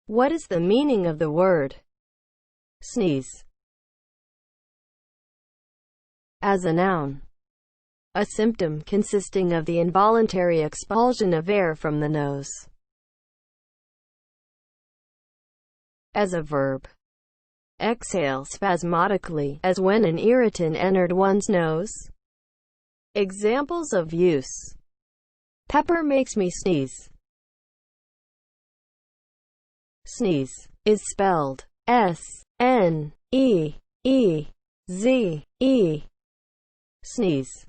What is the meaning of the word sneeze? As a noun, a symptom consisting of the involuntary expulsion of air from the nose. As a verb, exhale spasmodically, as when an irritant entered one's nose. Examples of use: pepper makes me sneeze. Sneeze is spelled S-N-E-E-Z-E. Sneeze.